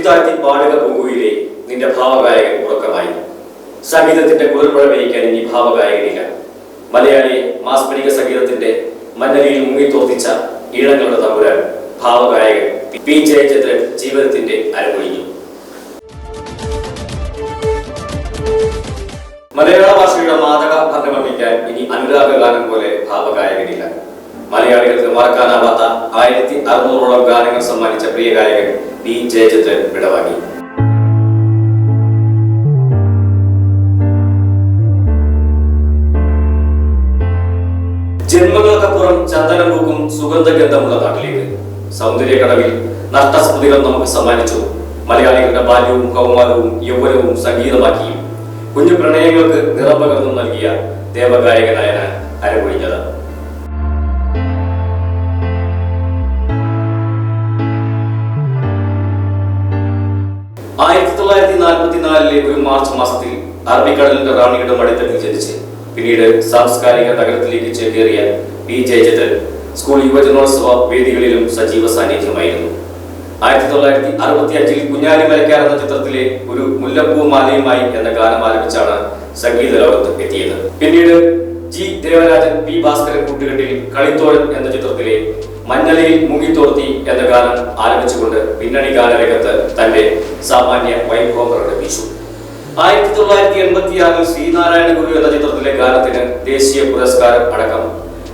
താഴ്ത്തി പാടുക പൂങ്കുയിലെ നിന്റെ ഭാവഗായകൻ ഉറക്കമായി. സംഗീതത്തിന്റെ കുളിർമഴ പെയ്യ്ക്കാൻ ഇനി ഭാവഗായകനില്ല. മലയാളിയെ മാസ്മരിക സംഗീതത്തിന്റെ മന്നലിയിൽ മുങ്ങിത്തോർത്തിച്ച ഈഴങ്ങളുടെ തമ്പുരാൻ ഭാവഗായകൻ പി ജയചന്ദ്രൻ ജീവിതത്തിന്റെ അരങ്ങൊഴിഞ്ഞു. മലയാള ഭാഷയുടെ മാതക ഭംഗമർപ്പിക്കാൻ ഇനി അനുരാഗ ഗാനം പോലെ ഭാവഗായകനില്ല. മലയാളികൾക്ക് മറക്കാനാവാത്ത 1600ഓളം ഗാനങ്ങൾ സമ്മാനിച്ച പ്രിയ ഗായകൻ പി ജയചന്ദ്രൻ വിടവാങ്ങി. ജന്മങ്ങൾക്കപ്പുറം ചന്ദനം പൂക്കും സുഗന്ധഗന്ധമുള്ള നാട്ടിലേക്ക് സൗന്ദര്യക്കടവിൽ നഷ്ടസ്മൃതികൾ നമുക്ക് സമ്മാനിച്ചു. മലയാളികളുടെ ബാല്യവും കൗമാരവും യൗവനവും സംഗീതമാക്കിയും കുഞ്ഞു പ്രണയങ്ങൾക്ക് നിറം പകർന്നു നൽകിയ ദേവഗായകനായാണ് അരങ്ങൊഴിഞ്ഞത്. 1944 ഒരു മാർച്ച് മാസത്തിൽ അറബിക്കടലിന്റെ റാണിയുടെ മടിത്തട്ടിൽ ജനിച്ച് പിന്നീട് സാംസ്കാരിക നഗരത്തിലേക്ക് ചേക്കേറിയ പി ജയചന്ദ്രൻ സ്കൂൾ യുവജനോത്സവ വേദികളിലും സജീവ സാന്നിധ്യമായിരുന്നു. 1965 കുഞ്ഞാലി മരക്കാർ എന്ന ചിത്രത്തിലെ ഒരു മുല്ലപ്പൂ മാലയുമായി എന്ന ഗാനം ആലപിച്ചാണ് സംഗീത ലോകത്ത് എത്തിയത്. പിന്നീട് ജി ദേവരാജൻ, പി ഭാസ്കരൻ കൂട്ടുകെട്ടിൽ കളിത്തോഴൻ എന്ന ചിത്രത്തിലെ മഞ്ഞലയിൽ മുങ്ങിത്തോർത്തി എന്ന ഗാനം ആലപിച്ചുകൊണ്ട് പിന്നണി ഗാനരംഗത്ത് തന്റെ സാമാന്യ വൈഭവം പ്രകടിപ്പിച്ചു. 1986 ശ്രീനാരായണ ഗുരു എന്ന ചിത്രത്തിലെ ഗാനത്തിന് ദേശീയ പുരസ്കാരം അടക്കം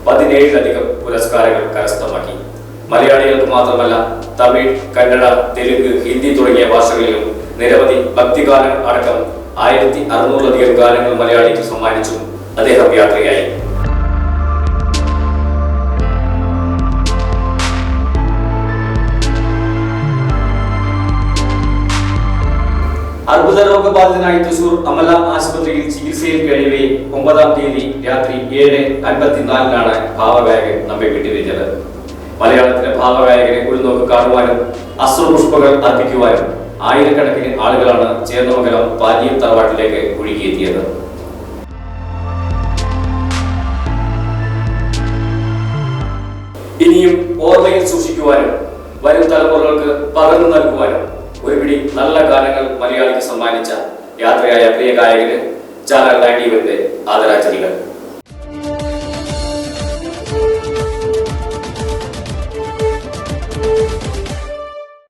17ലധികം പുരസ്കാരങ്ങൾ കരസ്ഥമാക്കി. മലയാളികൾക്ക് മാത്രമല്ല തമിഴ്, കന്നഡ, തെലുങ്ക്, ഹിന്ദി തുടങ്ങിയ ഭാഷകളിലും നിരവധി ഭക്തിഗാനങ്ങൾ അടക്കം 1600ലധികം ഗാനങ്ങൾ മലയാളിക്ക് സമ്മാനിച്ചു അദ്ദേഹം യാത്രയായി. അർബുദ രോഗബാധിതനായി തൃശൂർ അമല ആശുപത്രിയിൽ ചികിത്സയിൽ കഴിയവേ 9-ാം തീയതി രാത്രി 7:54 ഭാവഗായകൻ നമ്മെ വിട്ടുപിരിഞ്ഞത്. മലയാളത്തിലെ ഭാവഗായകനെ ഒരു നോക്ക് കാണുവാനും അശ്രുപുഷ്പങ്ങൾ അർപ്പിക്കുവാനും ആയിരക്കണക്കിന് ആളുകളാണ് ചേർന്നമംഗലം പാലിയം തറവാട്ടിലേക്ക് ഒഴുകിയെത്തിയത്. ഇനിയും ഓർമ്മയിൽ സൂക്ഷിക്കുവാനും വരും തലമുറകൾക്ക് പകർന്നു നൽകുവാനും ഒരു പിടി നല്ല ഗാനങ്ങൾ മലയാളിക്ക് സമ്മാനിച്ച യാത്രയായ പ്രിയ ഗായകന് ചാനൽ 90 ആദരാഞ്ജലികൾ.